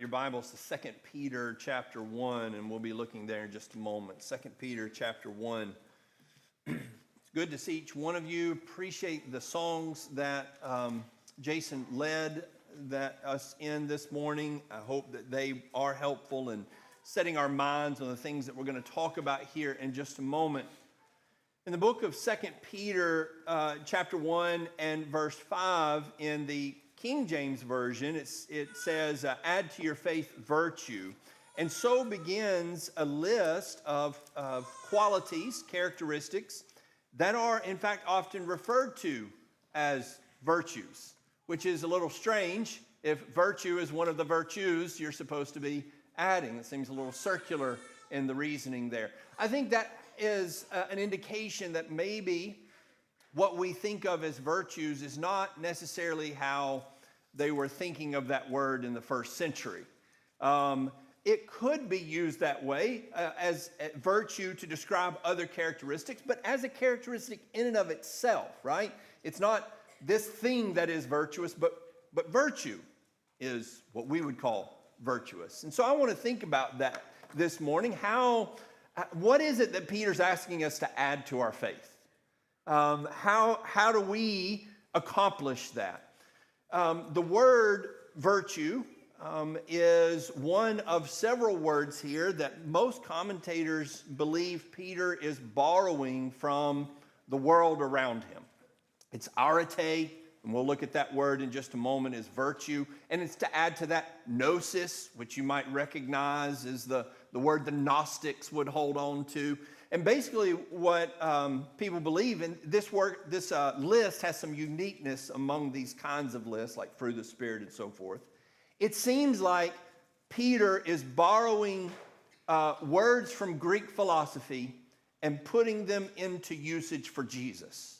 your Bibles to 2 Peter chapter 1, and we'll be looking there in just a moment. 2 Peter chapter 1. It's good to see each one of you. Appreciate the songs that Jason led us in this morning. I hope that they are helpful in setting our minds on the things that we're going to talk about here in just a moment. In the book of 2 Peter chapter 1 and verse 5 in the King James Version, it says, add to your faith virtue. And so begins a list of qualities, characteristics, that are in fact often referred to as virtues, which is a little strange if virtue is one of the virtues you're supposed to be adding. It seems a little circular in the reasoning there. I think that is an indication that maybe what we think of as virtues is not necessarily how they were thinking of that word in the first century. It could be used that way as a virtue to describe other characteristics, but as a characteristic in and of itself, right? It's not this thing that is virtuous, but virtue is what we would call virtuous. And so I want to think about that this morning. What is it that Peter's asking us to add to our faith? How do we accomplish that? The word virtue is one of several words here that most commentators believe Peter is borrowing from the world around him. It's arete, and we'll look at that word in just a moment, is virtue. And it's to add to that gnosis, which you might recognize as the word the Gnostics would hold on to. And basically what people believe, and this list has some uniqueness among these kinds of lists, like fruit of the Spirit and so forth. It seems like Peter is borrowing words from Greek philosophy and putting them into usage for Jesus.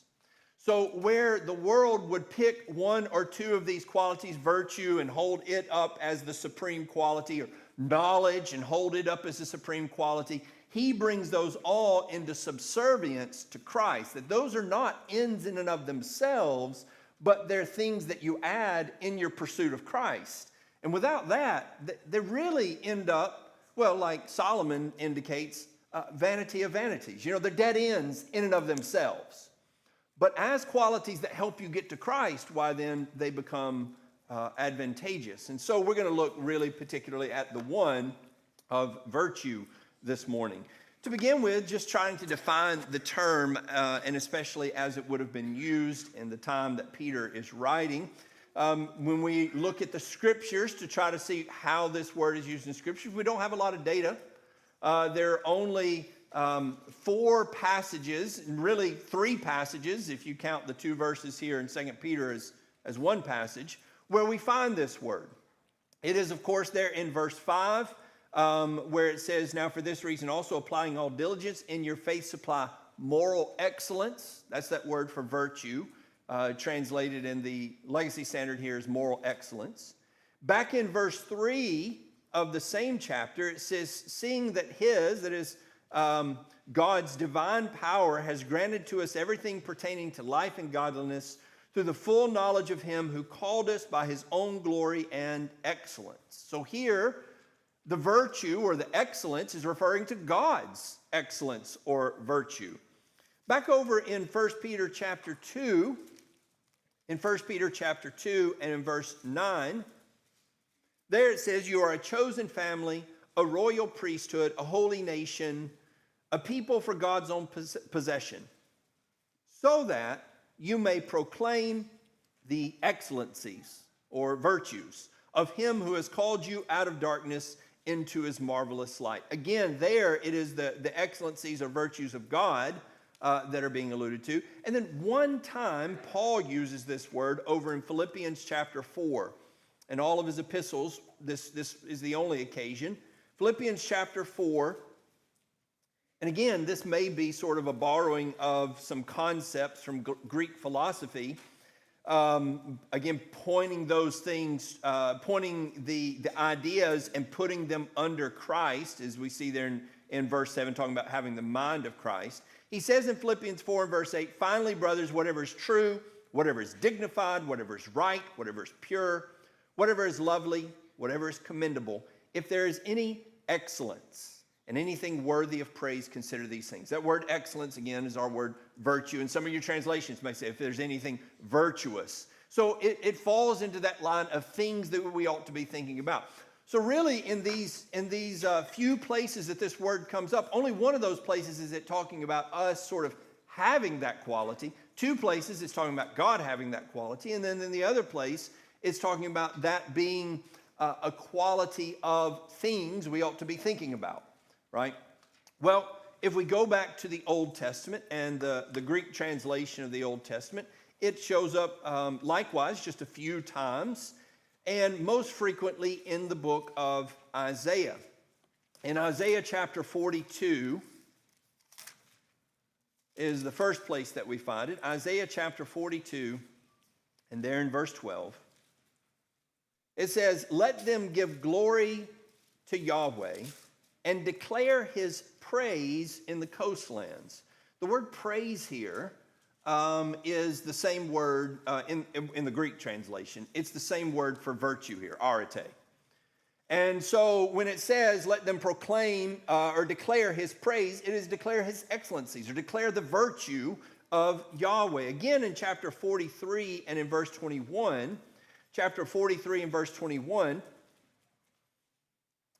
So where the world would pick one or two of these qualities, virtue, and hold it up as the supreme quality, or knowledge and hold it up as the supreme quality, he brings those all into subservience to Christ. That those are not ends in and of themselves, but they're things that you add in your pursuit of Christ. And without that, they really end up, well, like Solomon indicates, vanity of vanities. You know, they're dead ends in and of themselves. But as qualities that help you get to Christ, why then they become advantageous. And so we're going to look really particularly at the one of virtue this morning. To begin with, just trying to define the term, and especially as it would have been used in the time that Peter is writing. When we look at the scriptures to try to see how this word is used in scriptures, we don't have a lot of data. There are only 4 passages, and really 3 passages, if you count the 2 verses here in 2 Peter as one passage, where we find this word. It is, of course, there in verse 5, where it says, now for this reason also applying all diligence, in your faith supply moral excellence. That's that word for virtue, translated in the Legacy Standard here as moral excellence. Back in verse 3 of the same chapter, it says, seeing that that is God's divine power has granted to us everything pertaining to life and godliness through the full knowledge of him who called us by his own glory and excellence. So here, the virtue or the excellence is referring to God's excellence or virtue. Back over in 1 Peter chapter 2, and in verse 9, there it says, you are a chosen family, a royal priesthood, a holy nation, a people for God's own possession, so that you may proclaim the excellencies or virtues of him who has called you out of darkness into his marvelous light. Again, there it is the excellencies or virtues of God that are being alluded to. And then one time, Paul uses this word over in Philippians chapter 4. In all of his epistles, this is the only occasion. Philippians chapter 4. And again, this may be sort of a borrowing of some concepts from Greek philosophy. Again, pointing those things, pointing the ideas and putting them under Christ, as we see there in verse 7, talking about having the mind of Christ. He says in Philippians 4 and verse 8, finally, brothers, whatever is true, whatever is dignified, whatever is right, whatever is pure, whatever is lovely, whatever is commendable, if there is any excellence and anything worthy of praise, consider these things. That word excellence, again, is our word virtue. And some of your translations may say, if there's anything virtuous. So it falls into that line of things that we ought to be thinking about. So really, in these few places that this word comes up, only one of those places is it talking about us sort of having that quality. Two places it's talking about God having that quality. And then in the other place, it's talking about that being a quality of things we ought to be thinking about, right? Well, if we go back to the Old Testament and the Greek translation of the Old Testament, it shows up likewise just a few times, and most frequently in the book of Isaiah. In Isaiah chapter 42 is the first place that we find it. Isaiah chapter 42, and there in verse 12, it says, "Let them give glory to Yahweh and declare his praise in the coastlands." The word praise here is the same word in the Greek translation. It's the same word for virtue here, arete. And so when it says, let them proclaim or declare his praise, it is declare his excellencies or declare the virtue of Yahweh. Again, in chapter 43 and in verse 21, chapter 43 and verse 21,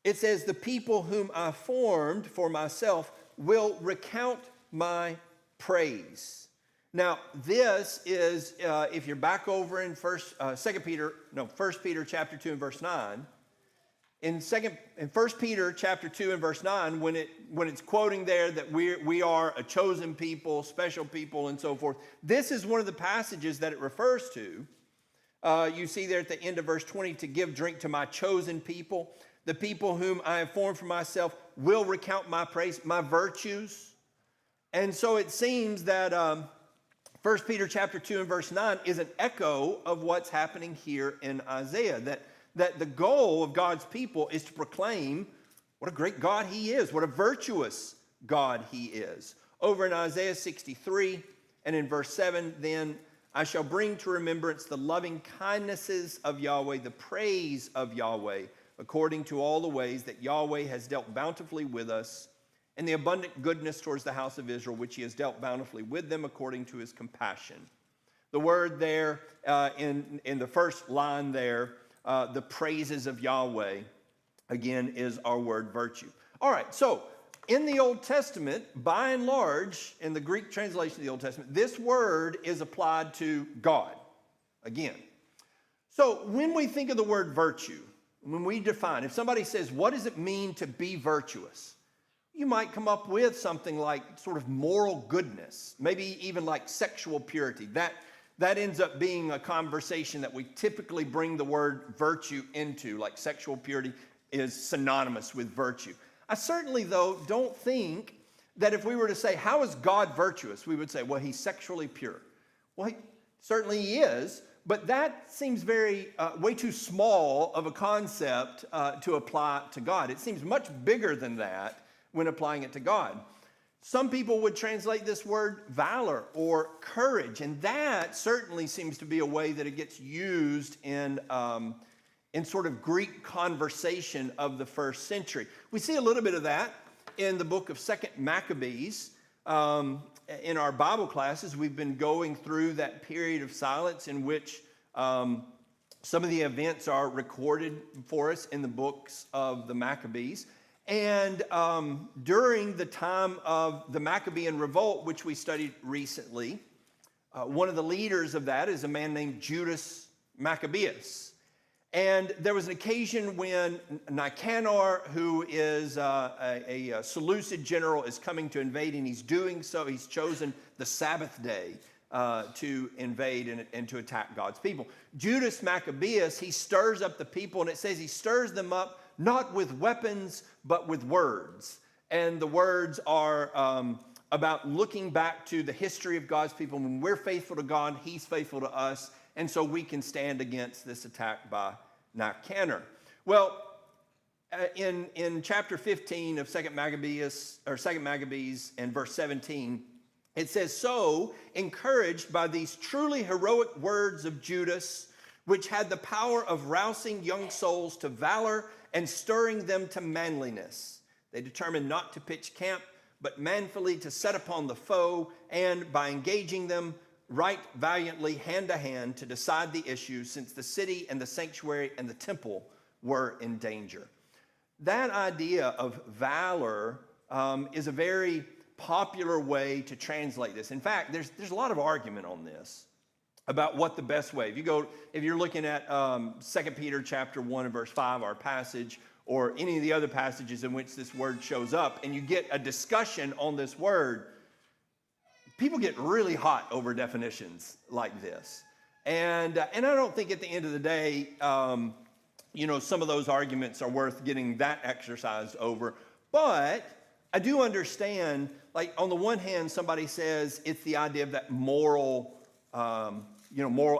it says, "The people whom I formed for myself will recount my praise." Now, this is, if you're back over in First Peter chapter 2 and verse 9, in 1 Peter chapter 2 and verse 9, when it's quoting there that we are a chosen people, special people, and so forth, this is one of the passages that it refers to. You see there at the end of verse 20, "To give drink to my chosen people, the people whom I have formed for myself will recount my praise," my virtues. And so it seems that 1 Peter chapter 2 and verse 9 is an echo of what's happening here in Isaiah, that the goal of God's people is to proclaim what a great God he is, what a virtuous God he is. Over in Isaiah 63 and in verse 7, "Then I shall bring to remembrance the loving kindnesses of Yahweh, the praise of Yahweh, according to all the ways that Yahweh has dealt bountifully with us, and the abundant goodness towards the house of Israel, which he has dealt bountifully with them according to his compassion." The word there in the first line there, the praises of Yahweh, again, is our word virtue. All right, so in the Old Testament, by and large, in the Greek translation of the Old Testament, this word is applied to God, again. So when we think of the word virtue, when we define, if somebody says, what does it mean to be virtuous? You might come up with something like sort of moral goodness, maybe even like sexual purity. That ends up being a conversation that we typically bring the word virtue into, like sexual purity is synonymous with virtue. I certainly, though, don't think that if we were to say, how is God virtuous? We would say, well, he's sexually pure. Well, certainly he is, but that seems way too small of a concept to apply to God. It seems much bigger than that when applying it to God. Some people would translate this word valor or courage, and that certainly seems to be a way that it gets used in sort of Greek conversation of the first century. We see a little bit of that in the book of 2 Maccabees. In our Bible classes, we've been going through that period of silence in which some of the events are recorded for us in the books of the Maccabees. And during the time of the Maccabean revolt, which we studied recently, one of the leaders of that is a man named Judas Maccabeus. And there was an occasion when Nicanor, who is a Seleucid general, is coming to invade, and he's doing so. He's chosen the Sabbath day to invade and to attack God's people. Judas Maccabeus, he stirs up the people, and it says he stirs them up not with weapons, but with words. And the words are about looking back to the history of God's people. When we're faithful to God, he's faithful to us. And so we can stand against this attack by Nicanor. Well, in chapter 15 of 2 Maccabees and verse 17, it says, "So, encouraged by these truly heroic words of Judas, which had the power of rousing young souls to valor and stirring them to manliness. They determined not to pitch camp, but manfully to set upon the foe, and by engaging them, right valiantly hand to hand to decide the issue, since the city and the sanctuary and the temple were in danger. That idea of valor is a very popular way to translate this. In fact, there's a lot of argument on this about what the best way. If you're looking at 2 Peter chapter 1 and verse 5, our passage, or any of the other passages in which this word shows up, and you get a discussion on this word, people get really hot over definitions like this. And I don't think at the end of the day, some of those arguments are worth getting that exercised over. But I do understand, like on the one hand, somebody says it's the idea of that moral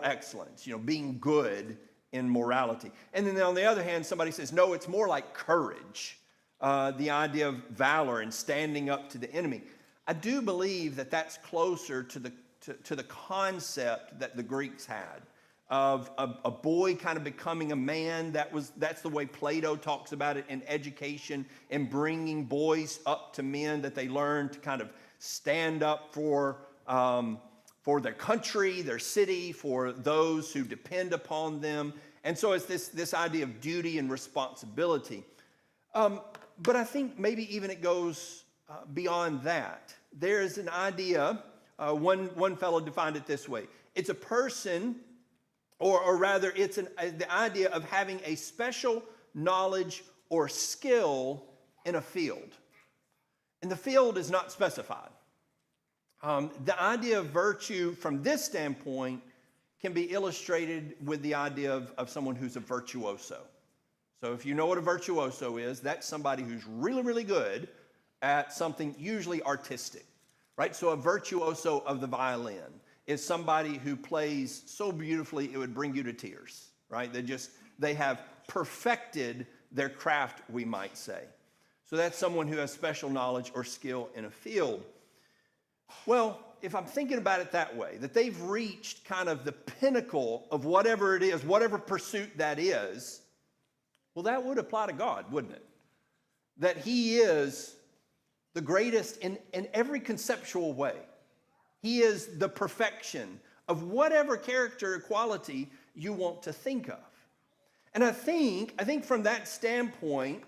excellence, being good in morality. And then on the other hand, somebody says, no, it's more like courage, the idea of valor and standing up to the enemy. I do believe that that's closer to the concept that the Greeks had of a boy kind of becoming a man. That's the way Plato talks about it in education, and bringing boys up to men, that they learn to kind of stand up for their country, their city, for those who depend upon them. And so it's this idea of duty and responsibility. But I think maybe even it goes beyond that. There is an idea, one fellow defined it this way. It's a person, or rather it's the idea of having a special knowledge or skill in a field. And the field is not specified. The idea of virtue from this standpoint can be illustrated with the idea of someone who's a virtuoso. So if you know what a virtuoso is, that's somebody who's really, really good at something usually artistic, right? So a virtuoso of the violin is somebody who plays so beautifully it would bring you to tears, right? They have perfected their craft, we might say. So that's someone who has special knowledge or skill in a field. Well, if I'm thinking about it that way, that they've reached kind of the pinnacle of whatever it is, whatever pursuit that is, well, that would apply to God, wouldn't it? That He is the greatest in every conceptual way. He is the perfection of whatever character or quality you want to think of. And I think from that standpoint,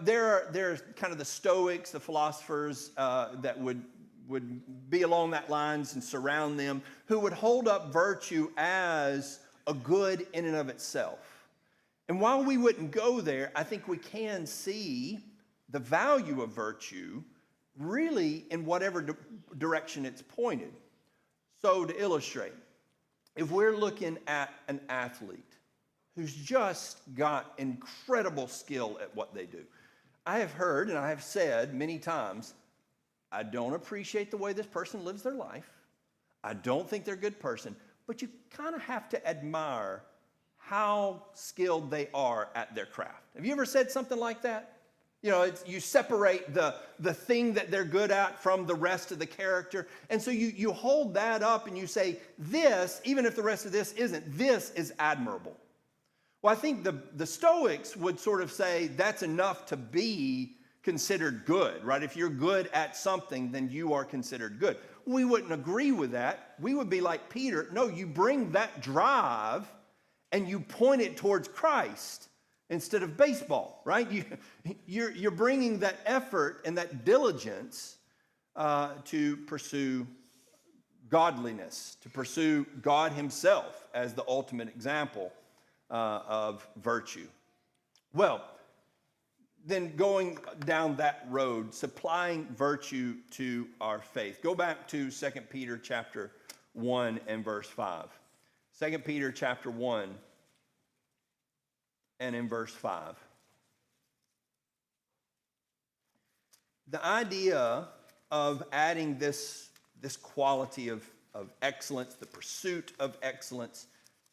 there's kind of the Stoics, the philosophers that would be along that lines and surround them, who would hold up virtue as a good in and of itself. And while we wouldn't go there, I think we can see the value of virtue really in whatever direction it's pointed. So to illustrate, if we're looking at an athlete who's just got incredible skill at what they do, I have heard and I have said many times, I don't appreciate the way this person lives their life. I don't think they're a good person, but you kind of have to admire how skilled they are at their craft. Have you ever said something like that? You separate the thing that they're good at from the rest of the character. And so you hold that up and you say, this, even if the rest of this isn't, this is admirable. Well, I think the Stoics would sort of say that's enough to be considered good, right? If you're good at something, then you are considered good. We wouldn't agree with that. We would be like Peter. No, you bring that drive and you point it towards Christ instead of baseball, right? You're bringing that effort and that diligence to pursue godliness, to pursue God Himself as the ultimate example of virtue. Well, then going down that road, supplying virtue to our faith. Go back to 2 Peter chapter 1 and verse 5. 2 Peter chapter 1 and in verse 5. The idea of adding this quality of excellence, the pursuit of excellence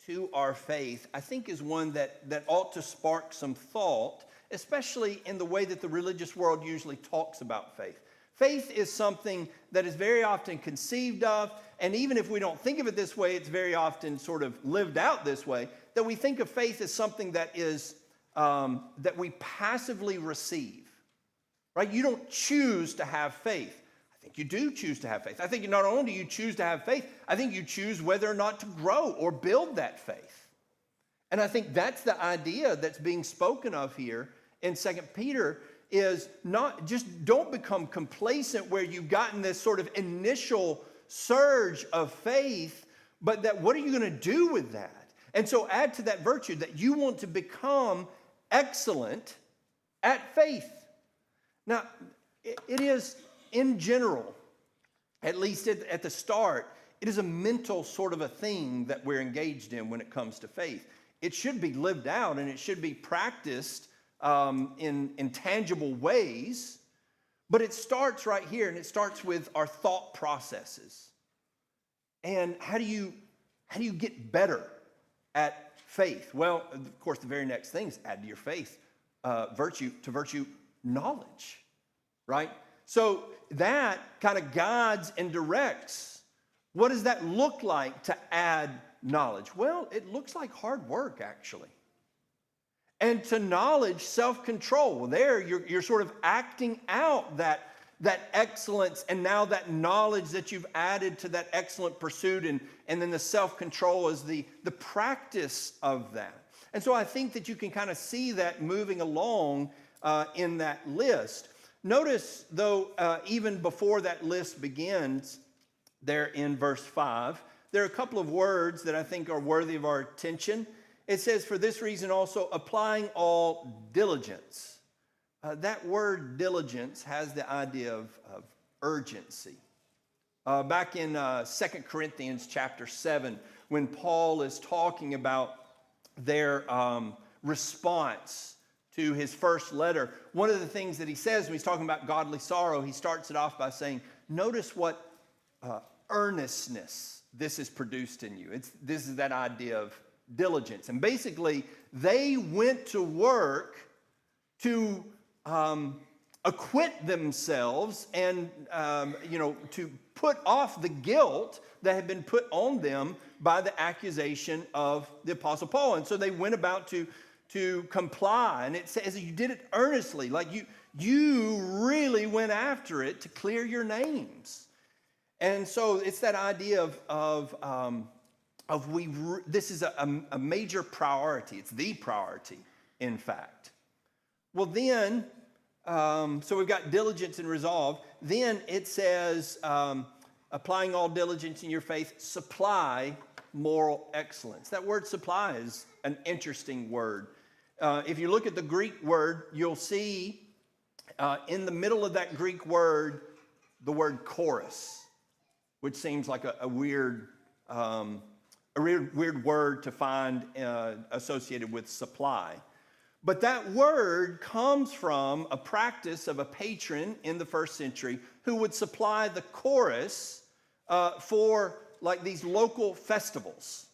to our faith, I think is one that ought to spark some thought, especially in the way that the religious world usually talks about faith. Faith is something that is very often conceived of, and even if we don't think of it this way, it's very often sort of lived out this way, that we think of faith as something that is that we passively receive, right? You don't choose to have faith. I think you do choose to have faith. I think not only do you choose to have faith, I think you choose whether or not to grow or build that faith. And I think that's the idea that's being spoken of here in 2 Peter, is not just don't become complacent where you've gotten this sort of initial surge of faith, but that what are you going to do with that? And so add to that virtue that you want to become excellent at faith. Now, it is in general, at least at the start, it is a mental sort of a thing that we're engaged in when it comes to faith. It should be lived out and it should be practiced in tangible ways, but it starts right here, and it starts with our thought processes. And how do you get better at faith? Well, of course, the very next thing is add to your faith virtue, knowledge, right? So that kind of guides and directs. What does that look like to add knowledge? Well, it looks like hard work, actually. And to knowledge, self-control. There, you're sort of acting out that excellence, and now that knowledge that you've added to that excellent pursuit, and then the self-control is the practice of that. And so I think that you can kind of see that moving along in that list. Notice, though, even before that list begins, there in verse 5, there are a couple of words that I think are worthy of our attention. It says, for this reason also, applying all diligence. That word diligence has the idea of urgency. Back in 2 Corinthians chapter 7, when Paul is talking about their response to his first letter, one of the things that he says when he's talking about godly sorrow, he starts it off by saying, notice what earnestness this has produced in you. This is that idea of diligence. And basically, they went to work to acquit themselves and, to put off the guilt that had been put on them by the accusation of the Apostle Paul. And so they went about to comply. And it says you did it earnestly, like you really went after it to clear your names. And so it's that idea this is a major priority. It's the priority, in fact. Well, then, so we've got diligence and resolve. Then it says, applying all diligence in your faith, supply moral excellence. That word supply is an interesting word. If you look at the Greek word, you'll see in the middle of that Greek word, the word chorus, which seems like a weird word to find associated with supply. But that word comes from a practice of a patron in the first century who would supply the chorus for like these local festivals.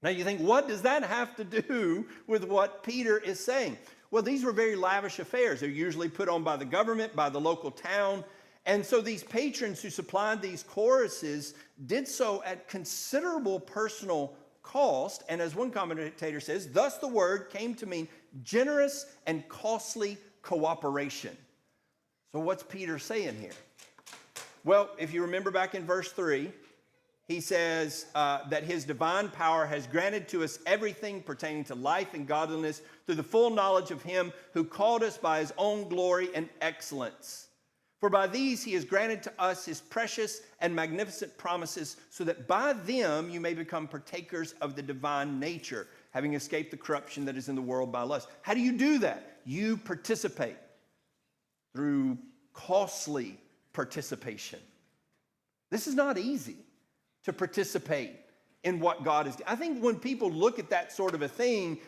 Now you think, what does that have to do with what Peter is saying? Well, these were very lavish affairs. They're usually put on by the government, by the local town. And so these patrons who supplied these choruses did so at considerable personal cost. And as one commentator says, thus the word came to mean generous and costly cooperation. So what's Peter saying here? Well, if you remember back in verse 3, he says that his divine power has granted to us everything pertaining to life and godliness through the full knowledge of him who called us by his own glory and excellence. For by these he has granted to us his precious and magnificent promises, so that by them you may become partakers of the divine nature, having escaped the corruption that is in the world by lust. How do you do that? You participate through costly participation. This is not easy to participate in what God is doing. I think when people look at that sort of a thing,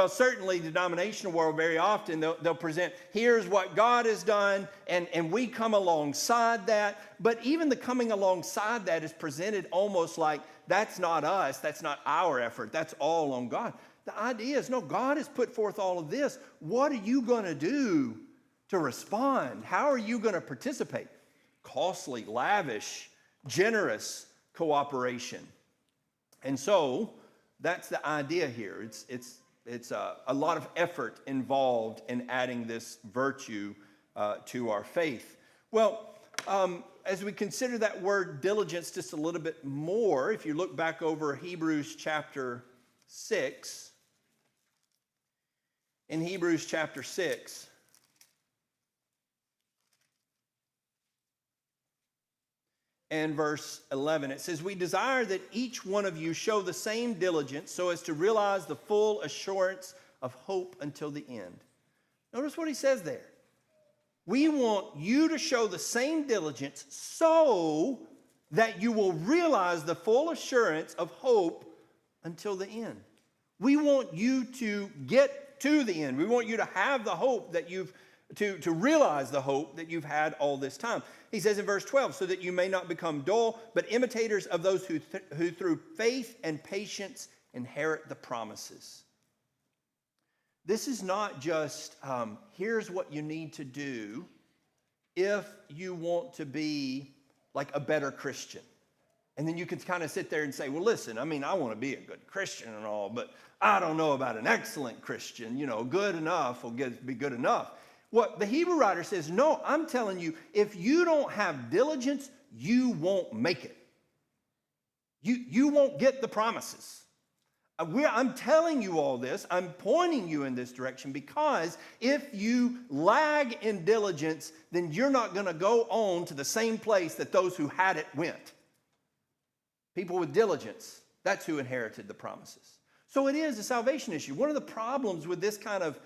certainly the denominational world very often, they'll present, here's what God has done, and we come alongside that. But even the coming alongside that is presented almost like, that's not us, that's not our effort, that's all on God. The idea is, no, God has put forth all of this. What are you going to do to respond. How are you going to participate? Costly, lavish, generous cooperation. And so that's the idea here. It's a lot of effort involved in adding this virtue to our faith. Well, as we consider that word diligence just a little bit more, if you look back over Hebrews chapter 6, in Hebrews chapter 6, and verse 11, it says, "We desire that each one of you show the same diligence so as to realize the full assurance of hope until the end." Notice what he says there. We want you to show the same diligence so that you will realize the full assurance of hope until the end. We want you to get to the end. We want you to have the hope that to realize the hope that you've had all this time. He says in verse 12, "So that you may not become dull, but imitators of those who through faith and patience inherit the promises." This is not just, here's what you need to do if you want to be like a better Christian. And then you can kind of sit there and say, well, listen, I mean, I want to be a good Christian and all, but I don't know about an excellent Christian. You know, good enough will be good enough. What the Hebrew writer says, no, I'm telling you, if you don't have diligence, you won't make it. You won't get the promises. I'm telling you all this. I'm pointing you in this direction because if you lag in diligence, then you're not going to go on to the same place that those who had it went. People with diligence, that's who inherited the promises. So it is a salvation issue. One of the problems with this kind of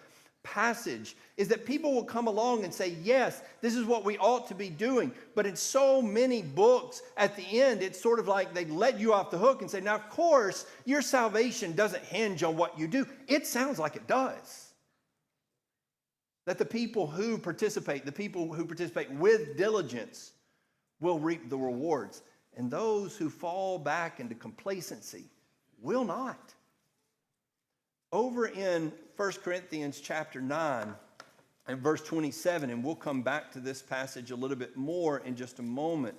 passage is that people will come along and say, yes, this is what we ought to be doing. But in so many books, at the end, it's sort of like they let you off the hook and say, now, of course, your salvation doesn't hinge on what you do. It sounds like it does. That the people who participate with diligence will reap the rewards. And those who fall back into complacency will not. Over in 1 Corinthians chapter 9 and verse 27, and we'll come back to this passage a little bit more in just a moment,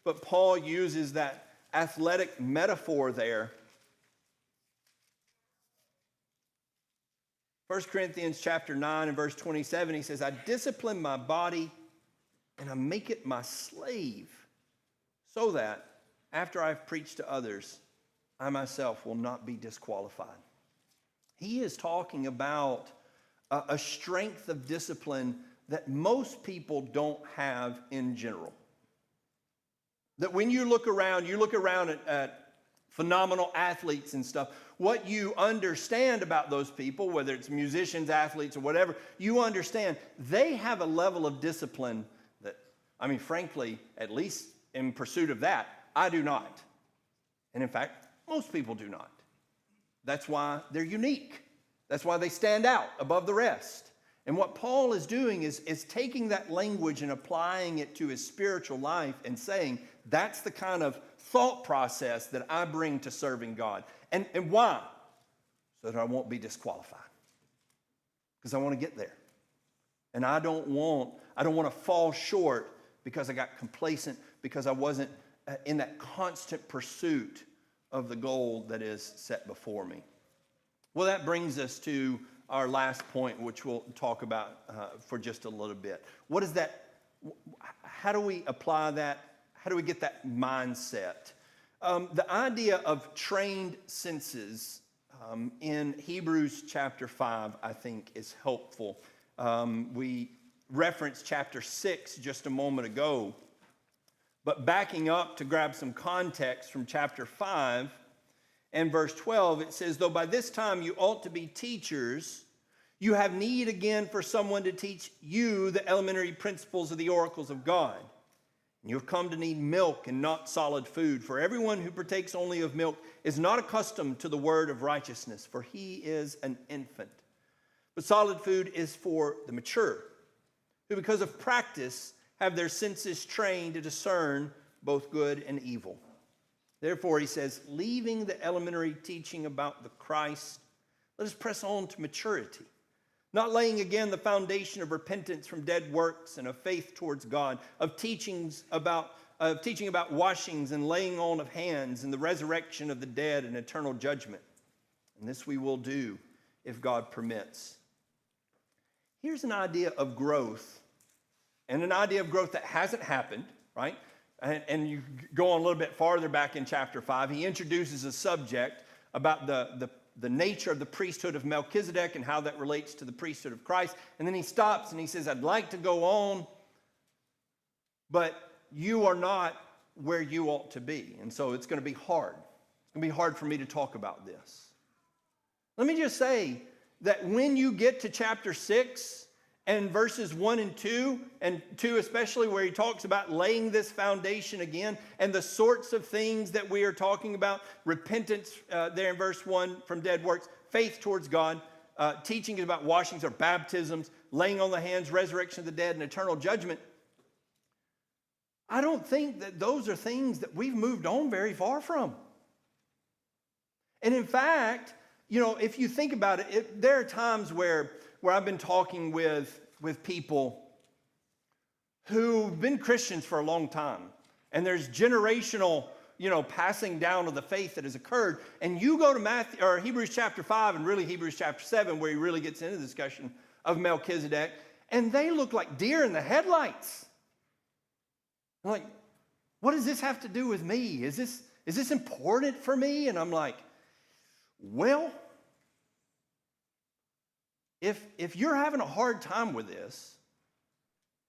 but Paul uses that athletic metaphor there. 1 Corinthians chapter 9 and verse 27, he says, "I discipline my body and I make it my slave, so that after I've preached to others, I myself will not be disqualified." He is talking about a strength of discipline that most people don't have in general. That when you look around at phenomenal athletes and stuff, what you understand about those people, whether it's musicians, athletes, or whatever, you understand they have a level of discipline that, I mean, frankly, at least in pursuit of that, I do not. And in fact, most people do not. That's why they're unique. That's why they stand out above the rest. And what Paul is doing is taking that language and applying it to his spiritual life and saying, that's the kind of thought process that I bring to serving God. And why? So that I won't be disqualified. Because I want to get there. And I don't want to fall short because I got complacent, because I wasn't in that constant pursuit of the goal that is set before me. Well, that brings us to our last point, which we'll talk about for just a little bit. What is that? How do we apply that? How do we get that mindset? The idea of trained senses in Hebrews chapter 5, I think, is helpful. We referenced chapter 6 just a moment ago. But backing up to grab some context from chapter 5 and verse 12, it says, "Though by this time you ought to be teachers, you have need again for someone to teach you the elementary principles of the oracles of God. And you have come to need milk and not solid food. For everyone who partakes only of milk is not accustomed to the word of righteousness, for he is an infant. But solid food is for the mature, who because of practice have their senses trained to discern both good and evil. Therefore," he says, "leaving the elementary teaching about the Christ, let us press on to maturity, not laying again the foundation of repentance from dead works and of faith towards God, of teaching about washings and laying on of hands and the resurrection of the dead and eternal judgment. And this we will do if God permits. Here's an idea of growth, and an idea of growth that hasn't happened, right? And you go on a little bit farther back in chapter 5, he introduces a subject about the nature of the priesthood of Melchizedek and how that relates to the priesthood of Christ. And then he stops and he says, I'd like to go on, but you are not where you ought to be. And so it's going to be hard. It's going to be hard for me to talk about this. Let me just say that when you get to chapter 6 and verses 1 and 2 especially, where he talks about laying this foundation again and the sorts of things that we are talking about, repentance there in verse 1 from dead works, faith towards God, teaching about washings or baptisms, laying on the hands, resurrection of the dead, and eternal judgment. I don't think that those are things that we've moved on very far from. And in fact, if you think about it, there are times where I've been talking with people who've been Christians for a long time, and there's generational, passing down of the faith that has occurred. And you go to Hebrews chapter 5 and really Hebrews chapter 7, where he really gets into the discussion of Melchizedek, and they look like deer in the headlights. I'm like, what does this have to do with me? Is this important for me? And I'm like, well, if you're having a hard time with this,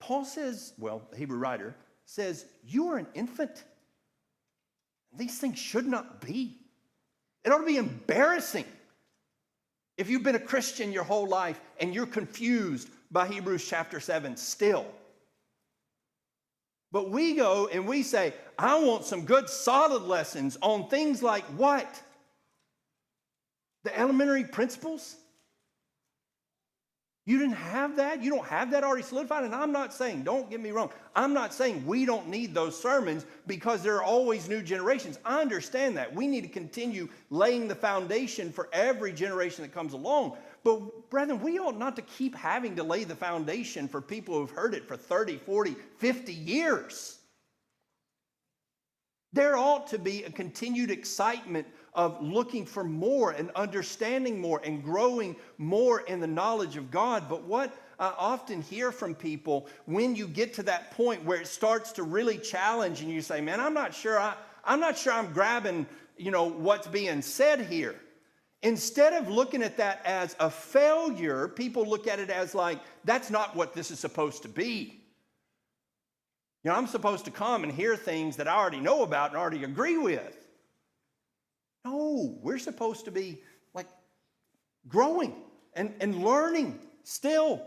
Paul says, the Hebrew writer says, you are an infant. These things should not be. It ought to be embarrassing if you've been a Christian your whole life and you're confused by Hebrews chapter 7 still. But we go and we say, I want some good solid lessons on things like what? The elementary principles? You didn't have that? You don't have that already solidified? And I'm not saying, don't get me wrong, I'm not saying we don't need those sermons because there are always new generations. I understand that. We need to continue laying the foundation for every generation that comes along. But brethren, we ought not to keep having to lay the foundation for people who've heard it for 30, 40, 50 years. There ought to be a continued excitement of looking for more and understanding more and growing more in the knowledge of God. But what I often hear from people when you get to that point where it starts to really challenge and you say, man, I'm not sure I'm grabbing, what's being said here. Instead of looking at that as a failure, people look at it as like, that's not what this is supposed to be. I'm supposed to come and hear things that I already know about and already agree with. No, we're supposed to be like growing and learning still.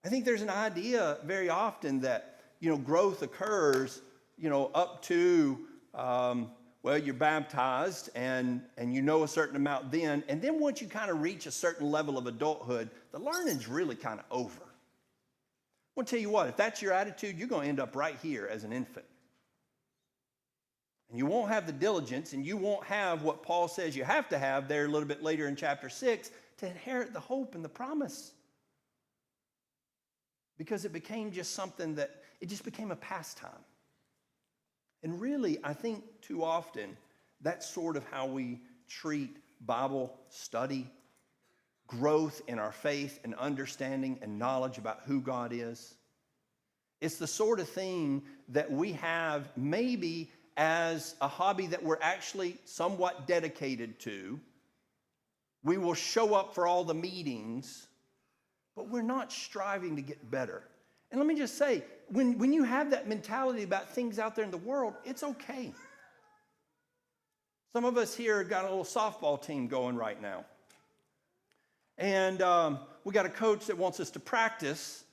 I think there's an idea very often that, growth occurs, up to, you're baptized and you know a certain amount then. And then once you kind of reach a certain level of adulthood, the learning's really kind of over. I'm going to tell you what, if that's your attitude, you're going to end up right here as an infant. And you won't have the diligence, and you won't have what Paul says you have to have there a little bit later in chapter 6 to inherit the hope and the promise. Because it became just something that, it just became a pastime. And really, I think too often, that's sort of how we treat Bible study, growth in our faith and understanding and knowledge about who God is. It's the sort of thing that we have maybe as a hobby that we're actually somewhat dedicated to. We will show up for all the meetings, but we're not striving to get better. And let me just say, when you have that mentality about things out there in the world, it's okay. Some of us here got a little softball team going right now. And we got a coach that wants us to practice.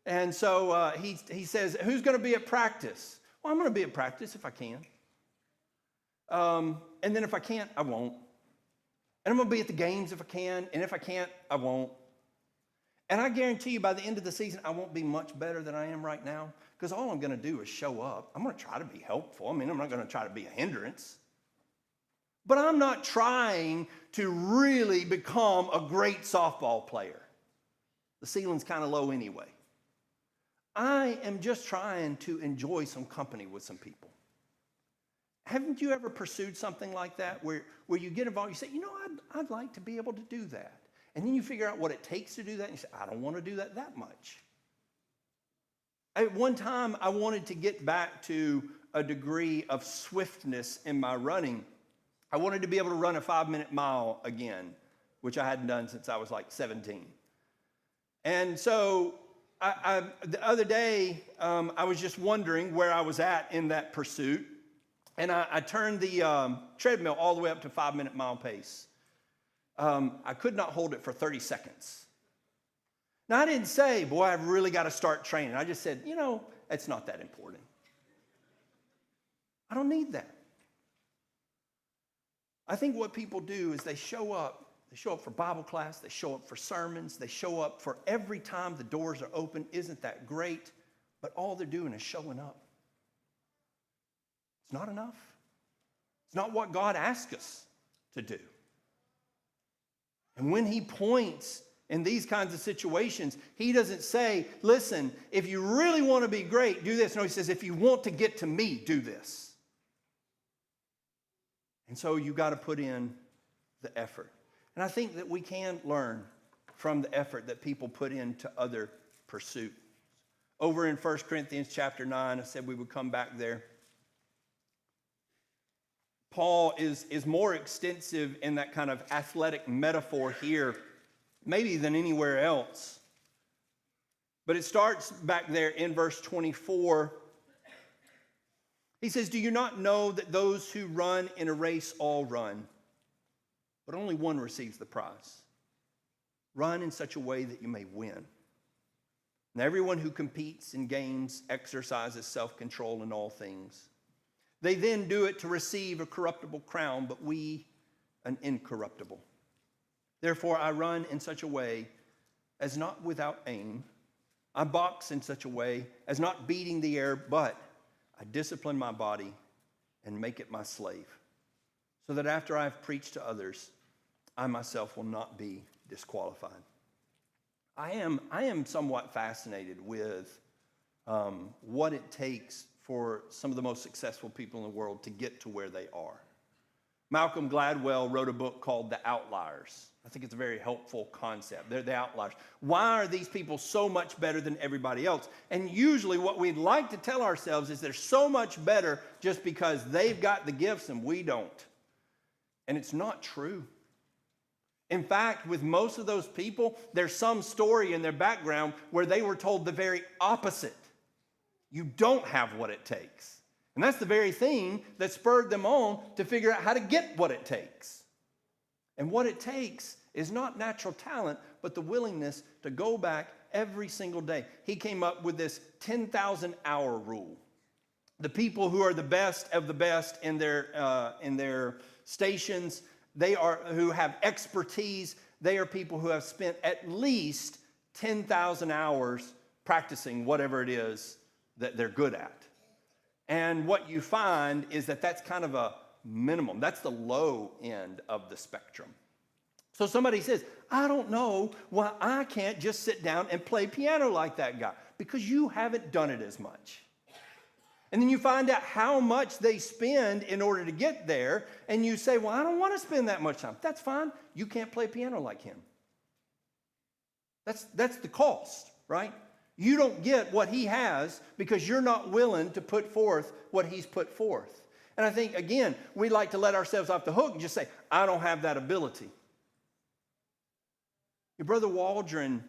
And so he says, who's going to be at practice? Well, I'm going to be at practice if I can. And then if I can't, I won't. And I'm going to be at the games if I can. And if I can't, I won't. And I guarantee you by the end of the season, I won't be much better than I am right now. Because all I'm going to do is show up. I'm going to try to be helpful. I'm not going to try to be a hindrance. But I'm not trying to really become a great softball player. The ceiling's kind of low anyway. I am just trying to enjoy some company with some people. Haven't you ever pursued something like that where you get involved, you say, I'd like to be able to do that. And then you figure out what it takes to do that, and you say, I don't want to do that much. At one time, I wanted to get back to a degree of swiftness in my running. I wanted to be able to run a 5-minute mile again, which I hadn't done since I was like 17. And so the other day, I was just wondering where I was at in that pursuit. And I turned the treadmill all the way up to 5-minute mile pace. I could not hold it for 30 seconds. Now, I didn't say, boy, I've really got to start training. I just said, it's not that important. I don't need that. I think what people do is they show up. They show up for Bible class. They show up for sermons. They show up for every time the doors are open. Isn't that great? But all they're doing is showing up. It's not enough. It's not what God asked us to do. And when he points in these kinds of situations, he doesn't say, listen, if you really want to be great, do this. No, he says, if you want to get to me, do this. And so you got to put in the effort. And I think that we can learn from the effort that people put into other pursuits. Over in 1 Corinthians chapter 9, I said we would come back there. Paul is more extensive in that kind of athletic metaphor here, maybe than anywhere else. But it starts back there in verse 24. He says, do you not know that those who run in a race all run, but only one receives the prize? Run in such a way that you may win. And everyone who competes in games exercises self-control in all things. They then do it to receive a corruptible crown, but we an incorruptible. Therefore, I run in such a way as not without aim. I box in such a way as not beating the air, but I discipline my body and make it my slave, so that after I have preached to others, I myself will not be disqualified. I am somewhat fascinated with what it takes for some of the most successful people in the world to get to where they are. Malcolm Gladwell wrote a book called The Outliers. I think it's a very helpful concept. They're the outliers. Why are these people so much better than everybody else? And usually what we'd like to tell ourselves is they're so much better just because they've got the gifts and we don't. And it's not true. In fact, with most of those people, there's some story in their background where they were told the very opposite. You don't have what it takes. And that's the very thing that spurred them on to figure out how to get what it takes. And what it takes is not natural talent, but the willingness to go back every single day. He came up with this 10,000-hour rule. The people who are the best of the best in their stations, who have expertise, they are people who have spent at least 10,000 hours practicing whatever it is that they're good at. And what you find is that that's kind of a minimum. That's the low end of the spectrum. So somebody says, I don't know why I can't just sit down and play piano like that guy. Because you haven't done it as much. And then you find out how much they spend in order to get there, and you say, well, I don't want to spend that much time. That's fine. You can't play piano like him. That's the cost, right? You don't get what he has because you're not willing to put forth what he's put forth. And I think, again, we like to let ourselves off the hook and just say, I don't have that ability. Your brother Waldron,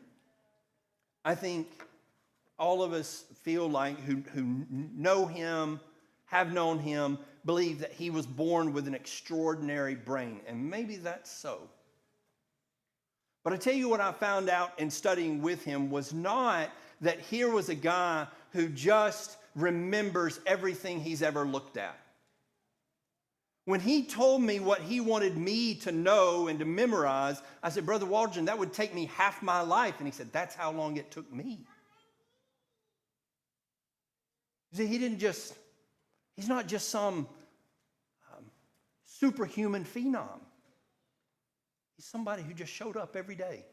I think all of us feel like who know him, have known him, believe that he was born with an extraordinary brain. And maybe that's so. But I tell you what I found out in studying with him was not that here was a guy who just remembers everything he's ever looked at. When he told me what he wanted me to know and to memorize, I said, Brother Waldron, that would take me half my life. And he said, that's how long it took me. You see, he's not just some superhuman phenom. He's somebody who just showed up every day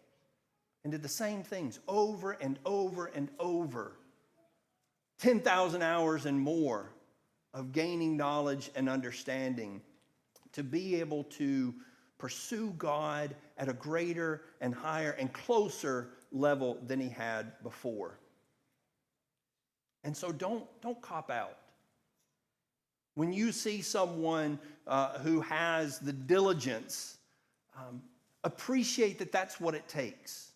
and did the same things over and over and over. 10,000 hours and more of gaining knowledge and understanding to be able to pursue God at a greater and higher and closer level than he had before. And so don't cop out. When you see someone who has the diligence, appreciate that that's what it takes.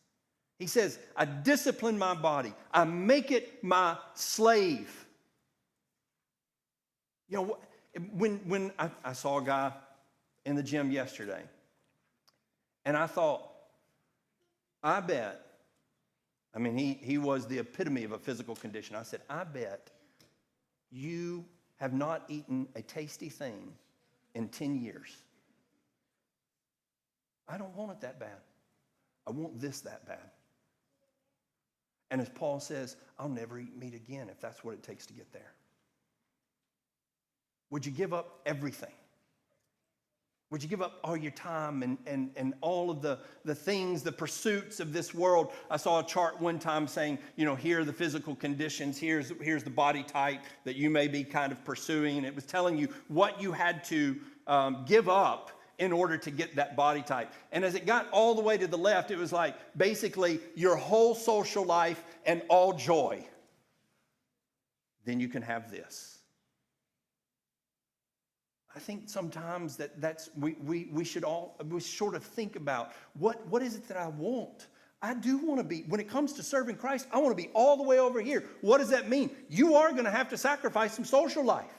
He says, I discipline my body. I make it my slave. You know, when I saw a guy in the gym yesterday, and I thought, I bet, I mean, he was the epitome of a physical condition. I said, I bet you have not eaten a tasty thing in 10 years. I don't want it that bad. I want this that bad. And as Paul says, I'll never eat meat again if that's what it takes to get there. Would you give up everything? Would you give up all your time and all of the things, the pursuits of this world? I saw a chart one time saying, you know, here are the physical conditions, here's the body type that you may be kind of pursuing, and it was telling you what you had to give up in order to get that body type. And as it got all the way to the left, it was like basically your whole social life and all joy. Then you can have this. I think sometimes that's we should sort of think about what is it that I want? I do want to be, when it comes to serving Christ, I want to be all the way over here. What does that mean? You are going to have to sacrifice some social life.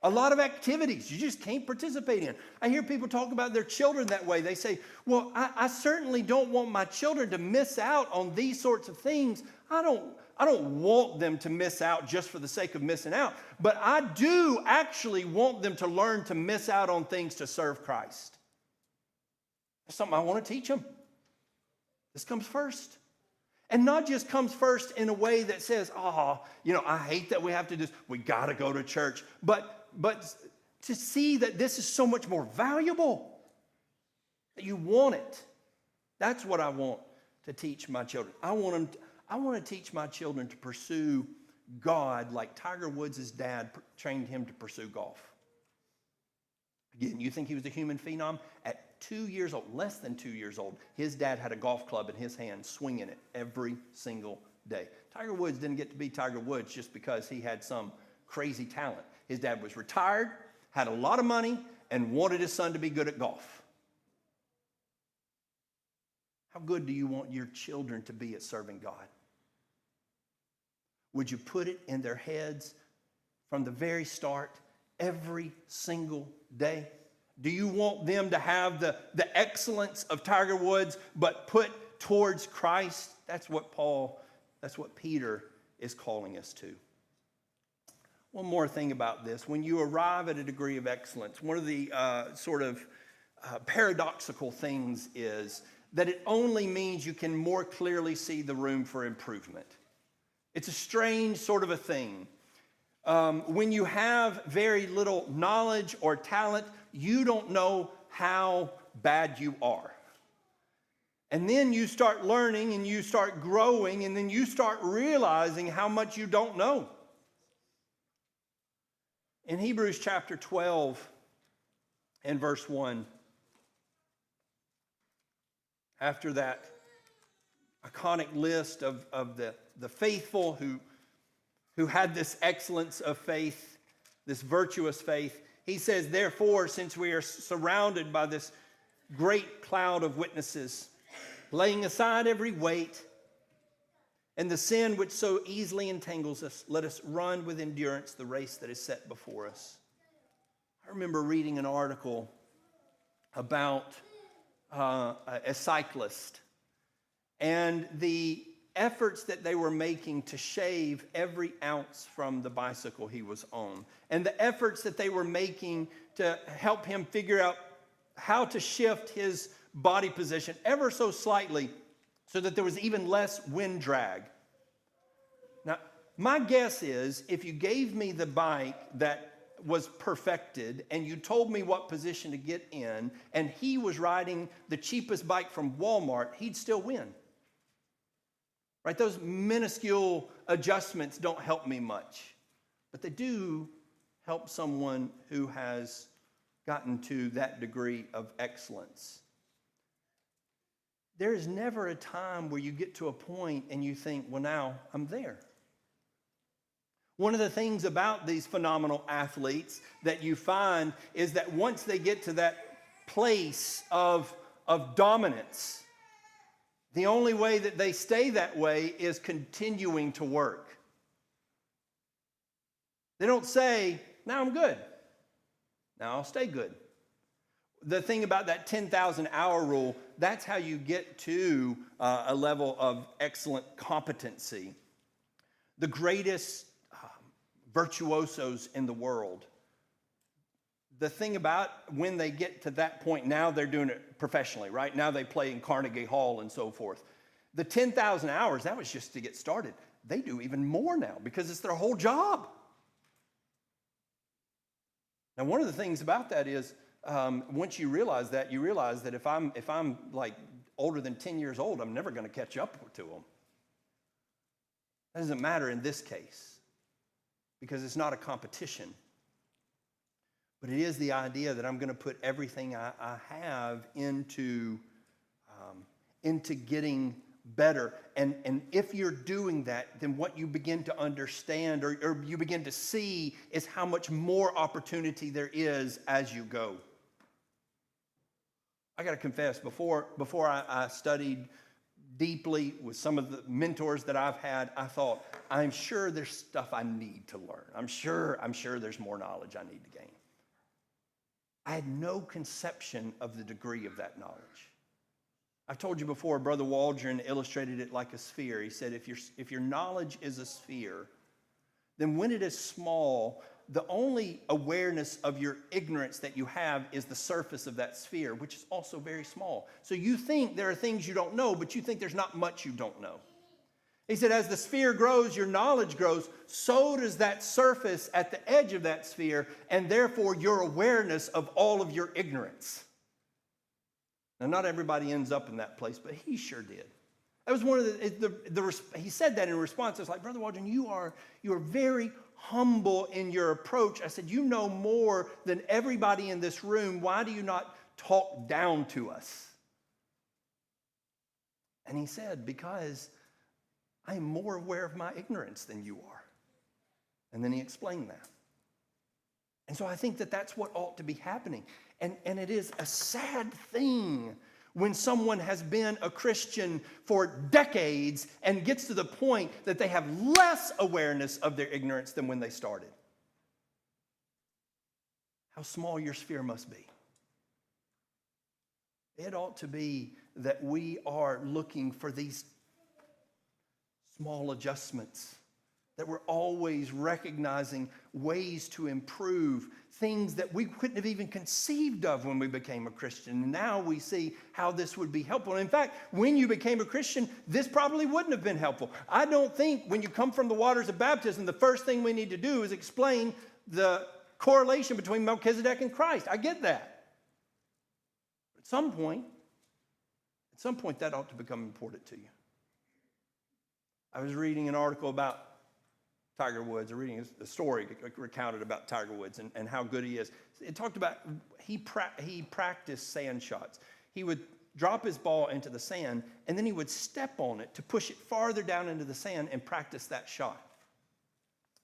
A lot of activities you just can't participate in. I hear people talk about their children that way. They say, well, I certainly don't want my children to miss out on these sorts of things. I don't want them to miss out just for the sake of missing out. But I do actually want them to learn to miss out on things to serve Christ. That's something I want to teach them. This comes first. And not just comes first in a way that says, oh, you know, I hate that we have to do this. We got to go to church. But to see that this is so much more valuable, that you want it. That's what I want to teach my children. I want to teach my children to pursue God like Tiger Woods' dad trained him to pursue golf. Again, you think he was a human phenom? At 2 years old, less than 2 years old, his dad had a golf club in his hand, swinging it every single day. Tiger Woods didn't get to be Tiger Woods just because he had some crazy talent. His dad was retired, had a lot of money, and wanted his son to be good at golf. How good do you want your children to be at serving God? Would you put it in their heads from the very start, every single day? Do you want them to have the excellence of Tiger Woods, but put towards Christ? That's what Peter is calling us to. One more thing about this. When you arrive at a degree of excellence, one of the paradoxical things is that it only means you can more clearly see the room for improvement. It's a strange sort of a thing. When you have very little knowledge or talent, you don't know how bad you are. And then you start learning and you start growing and then you start realizing how much you don't know. In Hebrews chapter 12 and verse 1, after that iconic list of the faithful who had this excellence of faith, this virtuous faith, he says, therefore, since we are surrounded by this great cloud of witnesses, laying aside every weight and the sin which so easily entangles us, let us run with endurance the race that is set before us. I remember reading an article about a cyclist and the efforts that they were making to shave every ounce from the bicycle he was on, and the efforts that they were making to help him figure out how to shift his body position ever so slightly so that there was even less wind drag. Now, my guess is if you gave me the bike that was perfected and you told me what position to get in and he was riding the cheapest bike from Walmart, he'd still win. Right? Those minuscule adjustments don't help me much, but they do help someone who has gotten to that degree of excellence. There is never a time where you get to a point and you think, well, now I'm there. One of the things about these phenomenal athletes that you find is that once they get to that place of dominance, the only way that they stay that way is continuing to work. They don't say, now I'm good. Now I'll stay good. The thing about that 10,000 hour rule, that's how you get to a level of excellent competency. The greatest virtuosos in the world. The thing about when they get to that point, now they're doing it professionally, right? Now they play in Carnegie Hall and so forth. The 10,000 hours, that was just to get started. They do even more now because it's their whole job. Now, one of the things about that is once you realize that if I'm like older than 10 years old, I'm never going to catch up to them. That doesn't matter in this case, because it's not a competition. But it is the idea that I'm going to put everything I have into getting better. And if you're doing that, then what you begin to understand or you begin to see is how much more opportunity there is as you go. I got to confess, before I studied deeply with some of the mentors that I've had, I thought, I'm sure there's stuff I need to learn. I'm sure there's more knowledge I need to gain. I had no conception of the degree of that knowledge. I've told you before, Brother Waldron illustrated it like a sphere. He said, if your knowledge is a sphere, then when it is small, the only awareness of your ignorance that you have is the surface of that sphere, which is also very small. So you think there are things you don't know, but you think there's not much you don't know. He said, as the sphere grows, your knowledge grows, so does that surface at the edge of that sphere, and therefore your awareness of all of your ignorance. Now, not everybody ends up in that place, but he sure did. That was one of he said that in response. I was like, Brother Waldron, you are very humble in your approach. I said, you know more than everybody in this room. Why do you not talk down to us? And he said, because I am more aware of my ignorance than you are. And then he explained that. And so I think that that's what ought to be happening. And it is a sad thing when someone has been a Christian for decades and gets to the point that they have less awareness of their ignorance than when they started. How small your sphere must be. It ought to be that we are looking for these small adjustments, that we're always recognizing ways to improve, things that we couldn't have even conceived of when we became a Christian. And now we see how this would be helpful. And in fact, when you became a Christian, this probably wouldn't have been helpful. I don't think when you come from the waters of baptism, the first thing we need to do is explain the correlation between Melchizedek and Christ. I get that. But at some point, that ought to become important to you. I was reading an article about Tiger Woods, or reading a story recounted about Tiger Woods and how good he is. It talked about he practiced sand shots. He would drop his ball into the sand, and then he would step on it to push it farther down into the sand and practice that shot.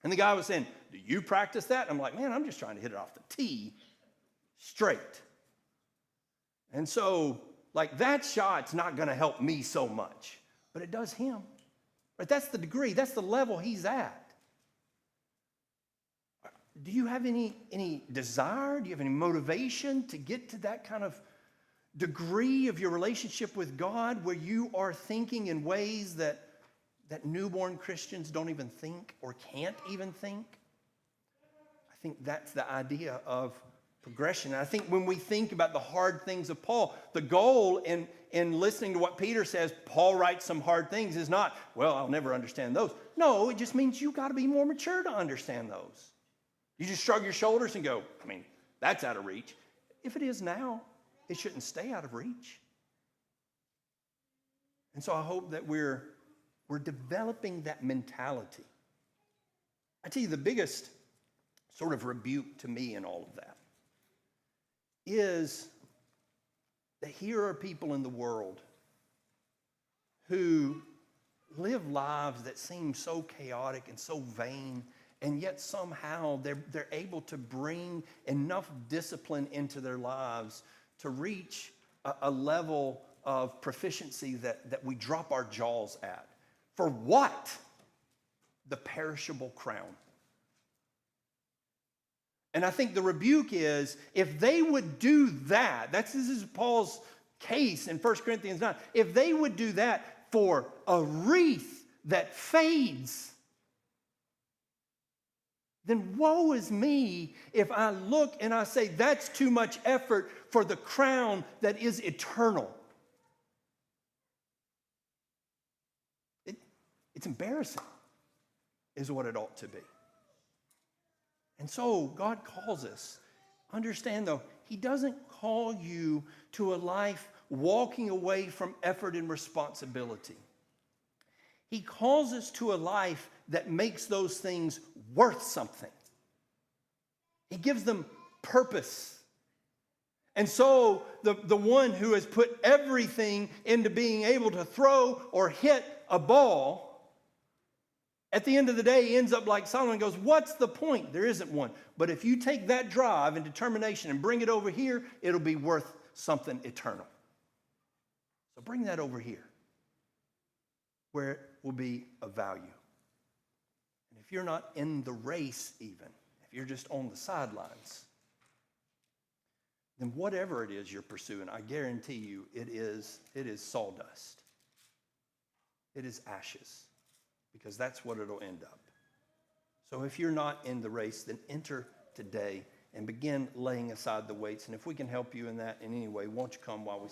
And the guy was saying, do you practice that? I'm like, man, I'm just trying to hit it off the tee straight. And so, like, that shot's not going to help me so much, but it does him. Right? That's the degree. That's the level he's at. Do you have any desire? Do you have any motivation to get to that kind of degree of your relationship with God where you are thinking in ways that newborn Christians don't even think or can't even think? I think that's the idea of progression. And I think when we think about the hard things of Paul, the goal in listening to what Peter says, Paul writes some hard things, is not, well, I'll never understand those. No, it just means you've got to be more mature to understand those. You just shrug your shoulders and go, I mean, that's out of reach. If it is now, it shouldn't stay out of reach. And so I hope that we're developing that mentality. I tell you, the biggest sort of rebuke to me in all of that is that here are people in the world who live lives that seem so chaotic and so vain, and yet somehow they're able to bring enough discipline into their lives to reach a level of proficiency that we drop our jaws at. For what? The perishable crown. And I think the rebuke is, if they would do that, this is Paul's case in 1 Corinthians 9, if they would do that for a wreath that fades, then woe is me if I look and I say that's too much effort for the crown that is eternal. It's embarrassing, is what it ought to be. And so God calls us. Understand, though, he doesn't call you to a life walking away from effort and responsibility. He calls us to a life that makes those things worth something. He gives them purpose. And so the one who has put everything into being able to throw or hit a ball, at the end of the day, ends up like Solomon goes, what's the point? There isn't one. But if you take that drive and determination and bring it over here, it'll be worth something eternal. So bring that over here, where it will be of value. And if you're not in the race even, if you're just on the sidelines, then whatever it is you're pursuing, I guarantee you it is sawdust. It is ashes. Because that's what it'll end up. So if you're not in the race, then enter today and begin laying aside the weights. And if we can help you in that in any way, won't you come while we